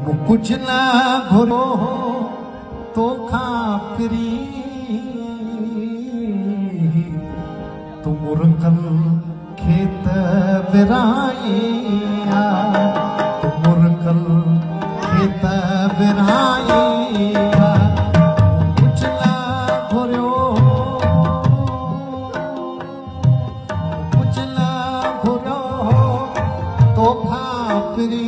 कुछ ना घुरो तो खापरी तुम मुरकल खेत बिराइया तुम मुरकल खेत बिराइया कुछ ना घुरो तो खापरी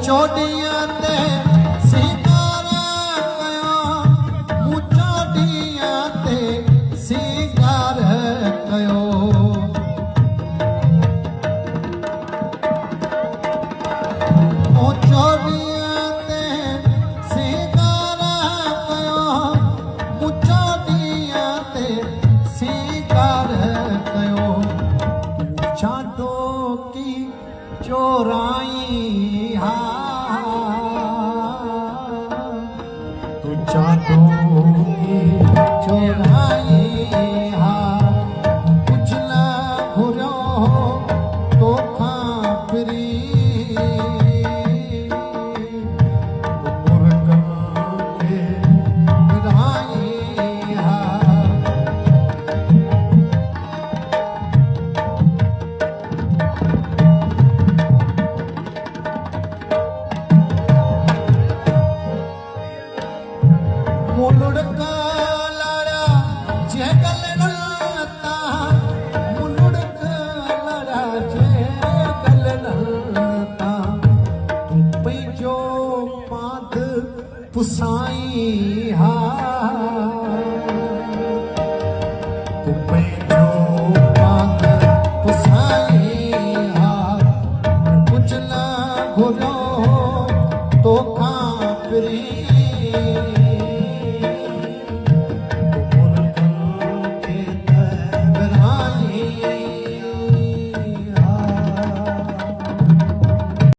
चोडियां ते सिंगार कयो चोडियां ते सिंगार कयो चोडियां ते सिंगार कयो चोडियां ते सिंगार कयो छाडो की चोराई तू चाटो की चोराई कुछ ना घुरो तो खापरी पुसाई हा तू पैजो पाग पुसाई हा कुछ ना घुरो तो खापरी